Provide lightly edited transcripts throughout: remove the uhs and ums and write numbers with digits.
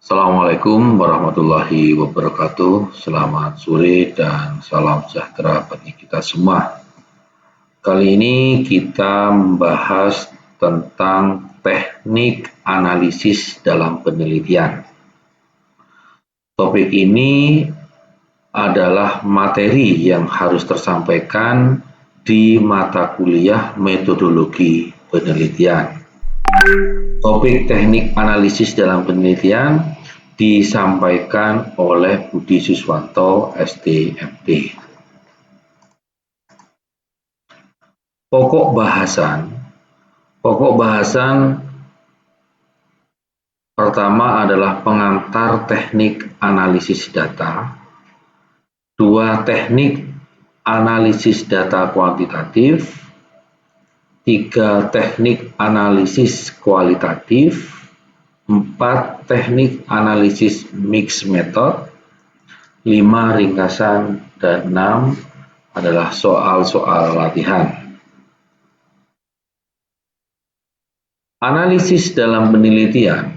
Assalamualaikum warahmatullahi wabarakatuh. Selamat sore dan salam sejahtera bagi kita semua. Kali ini kita membahas tentang teknik analisis dalam penelitian. Topik ini adalah materi yang harus tersampaikan di mata kuliah metodologi penelitian. Topik teknik analisis dalam penelitian disampaikan oleh Budi Suswanto, ST.MT. Pokok bahasan pertama adalah pengantar teknik analisis data. 2. Teknik analisis data kuantitatif. 3. Teknik analisis kualitatif. 4. Teknik analisis mixed method. 5. Ringkasan. Dan 6 adalah soal-soal latihan. Analisis dalam penelitian.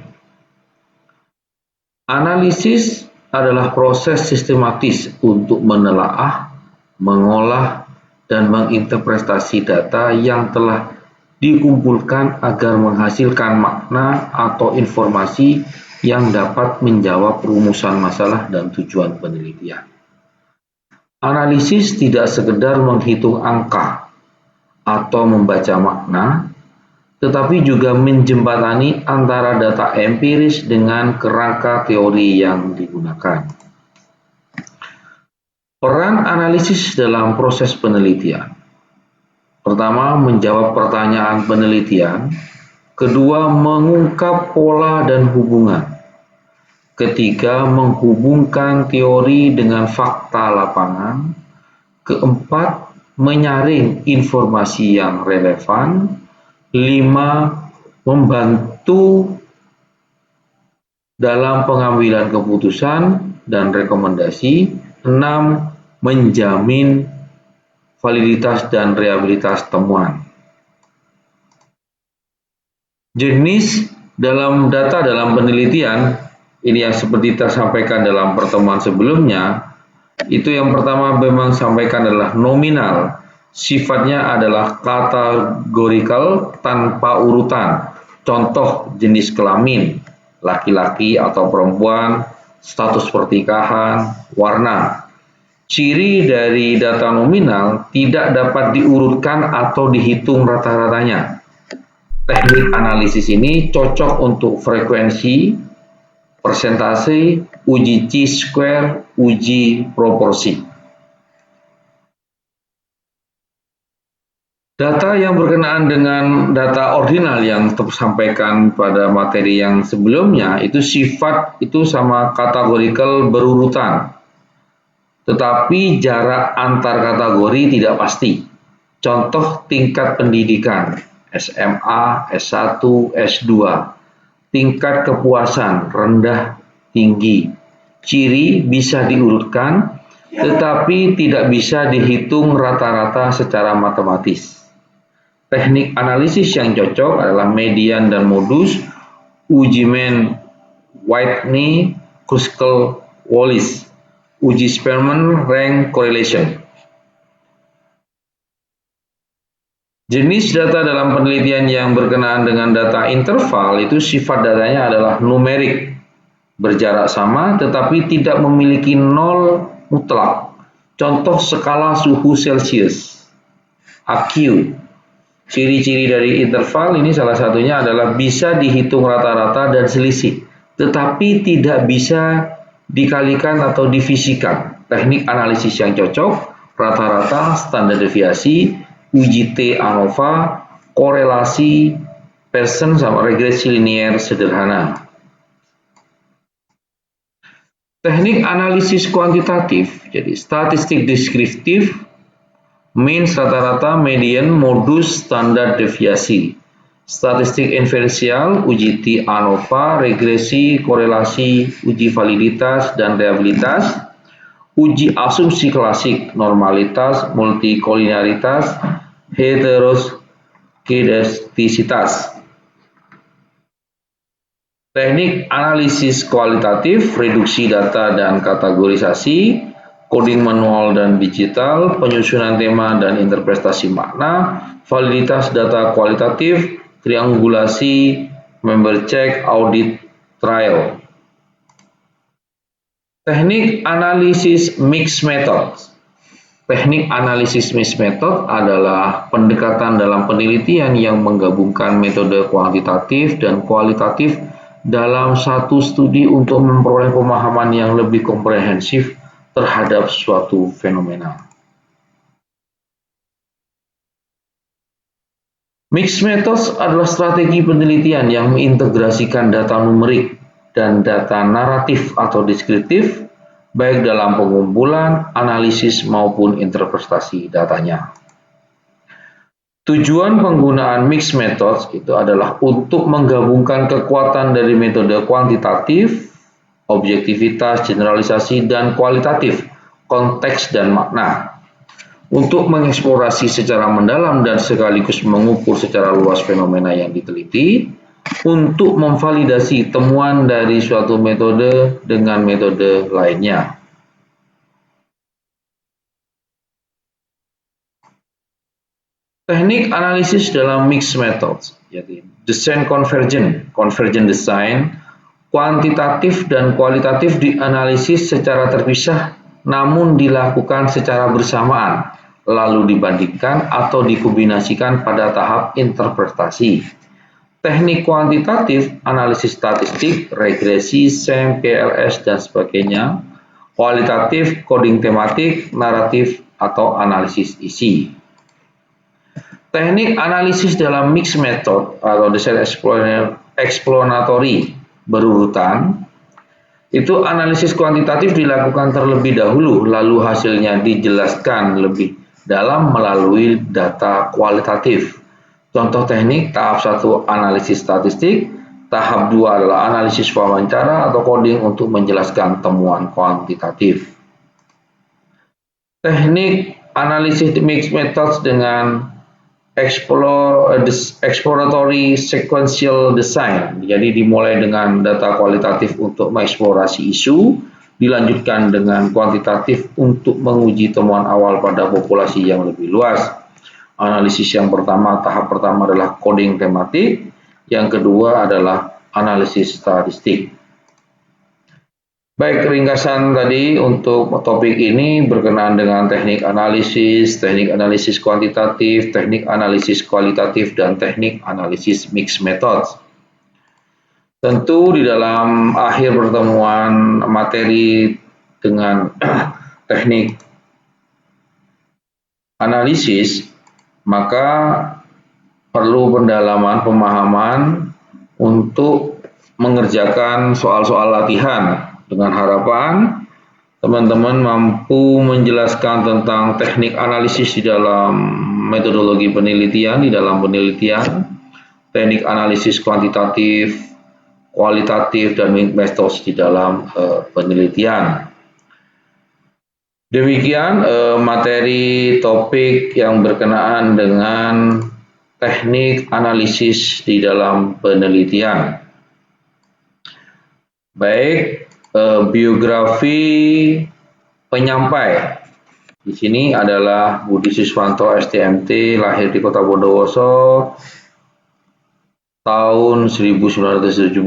Analisis adalah proses sistematis untuk menelaah, mengolah, dan menginterpretasi data yang telah dikumpulkan agar menghasilkan makna atau informasi yang dapat menjawab rumusan masalah dan tujuan penelitian. Analisis tidak sekedar menghitung angka atau membaca makna, tetapi juga menjembatani antara data empiris dengan kerangka teori yang digunakan. Peran analisis dalam proses penelitian. Pertama, menjawab pertanyaan penelitian. Kedua, mengungkap pola dan hubungan. Ketiga, menghubungkan teori dengan fakta lapangan. Keempat, menyaring informasi yang relevan. 5. Membantu dalam pengambilan keputusan dan rekomendasi. 6. Menjamin validitas dan reliabilitas temuan. Jenis dalam data dalam penelitian, ini yang seperti tersampaikan dalam pertemuan sebelumnya, itu yang pertama memang sampaikan adalah nominal. Sifatnya adalah kategorikal tanpa urutan. Contoh jenis kelamin, laki-laki atau perempuan, status pernikahan, warna. Ciri dari data nominal tidak dapat diurutkan atau dihitung rata-ratanya. Teknik analisis ini cocok untuk frekuensi, persentase, uji chi-square, uji proporsi. Data yang berkenaan dengan data ordinal yang tersampaikan pada materi yang sebelumnya itu sifat itu sama kategorikal berurutan. Tetapi jarak antar kategori tidak pasti. Contoh tingkat pendidikan, SMA, S1, S2. Tingkat kepuasan, rendah, tinggi. Ciri bisa diurutkan, tetapi tidak bisa dihitung rata-rata secara matematis. Teknik analisis yang cocok adalah median dan modus, uji Mann-Whitney, Kruskal-Wallis, uji Spearman-Rank correlation. Jenis data dalam penelitian yang berkenaan dengan data interval itu sifat datanya adalah numerik, berjarak sama tetapi tidak memiliki nol mutlak. Contoh skala suhu Celsius, AQ. Ciri-ciri dari interval ini salah satunya adalah bisa dihitung rata-rata dan selisih, tetapi tidak bisa dikalikan atau divisikan. Teknik analisis yang cocok, rata-rata, standar deviasi, uji T ANOVA, korelasi, Pearson sama regresi linier sederhana. Teknik analisis kuantitatif, jadi statistik deskriptif, means rata-rata, median, modus, standar deviasi. Statistik inferensial, uji T ANOVA, regresi, korelasi, uji validitas dan reliabilitas. Uji asumsi klasik, normalitas, multikoliniaritas, heteroskedastisitas. teknik analisis kualitatif, reduksi data dan kategorisasi, coding manual dan digital, penyusunan tema dan interpretasi makna, validitas data kualitatif, triangulasi, member check, audit, trial. Teknik analisis mixed method. Teknik analisis mixed method adalah pendekatan dalam penelitian yang menggabungkan metode kuantitatif dan kualitatif dalam satu studi untuk memperoleh pemahaman yang lebih komprehensif terhadap suatu fenomena. Mixed methods adalah strategi penelitian yang mengintegrasikan data numerik dan data naratif atau deskriptif, baik dalam pengumpulan, analisis, maupun interpretasi datanya. Tujuan penggunaan mixed methods itu adalah untuk menggabungkan kekuatan dari metode kuantitatif, objektivitas, generalisasi, dan kualitatif, konteks dan makna, untuk mengeksplorasi secara mendalam dan sekaligus mengukur secara luas fenomena yang diteliti, untuk memvalidasi temuan dari suatu metode dengan metode lainnya. Teknik analisis dalam mixed methods, yaitu design convergent, convergent design, kuantitatif dan kualitatif dianalisis secara terpisah namun dilakukan secara bersamaan, lalu dibandingkan atau dikombinasikan pada tahap interpretasi. Teknik kuantitatif, analisis statistik, regresi, SEM, PLS, dan sebagainya. Kualitatif, coding tematik, naratif, atau analisis isi. Teknik analisis dalam mixed method atau design explanatory berurutan, itu analisis kuantitatif dilakukan terlebih dahulu, lalu hasilnya dijelaskan lebih dalam melalui data kualitatif. Contoh teknik tahap 1 analisis statistik, tahap 2 adalah analisis wawancara atau coding untuk menjelaskan temuan kuantitatif. Teknik analisis mixed methods dengan exploratory sequential design, jadi dimulai dengan data kualitatif untuk mengeksplorasi isu, dilanjutkan dengan kuantitatif untuk menguji temuan awal pada populasi yang lebih luas. Analisis yang pertama, tahap pertama adalah coding tematik, yang kedua adalah analisis statistik. Baik, ringkasan tadi untuk topik ini berkenaan dengan teknik analisis kuantitatif, teknik analisis kualitatif, dan teknik analisis mixed methods. Tentu di dalam akhir pertemuan materi dengan teknik analisis, maka perlu pendalaman pemahaman untuk mengerjakan soal-soal latihan, dengan harapan teman-teman mampu menjelaskan tentang teknik analisis di dalam metodologi penelitian, teknik analisis kuantitatif, kualitatif, dan metode di dalam penelitian. Demikian materi topik yang berkenaan dengan teknik analisis di dalam penelitian. Baik, biografi penyampai. Di sini adalah Budi Siswanto STMT, lahir di Kota Bondowoso tahun 1974,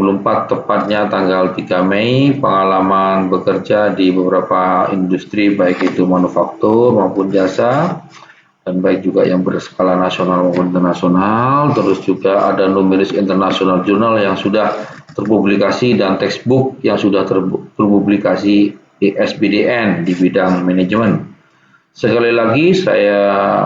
tepatnya tanggal 3 Mei, pengalaman bekerja di beberapa industri baik itu manufaktur maupun jasa, dan baik juga yang berskala nasional maupun internasional. Terus juga ada numeris internasional jurnal yang sudah terpublikasi dan textbook yang sudah terpublikasi di SBDN di bidang manajemen. Sekali lagi saya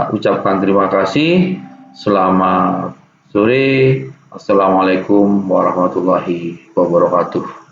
ucapkan terima kasih. Selamat sore. Assalamualaikum warahmatullahi wabarakatuh.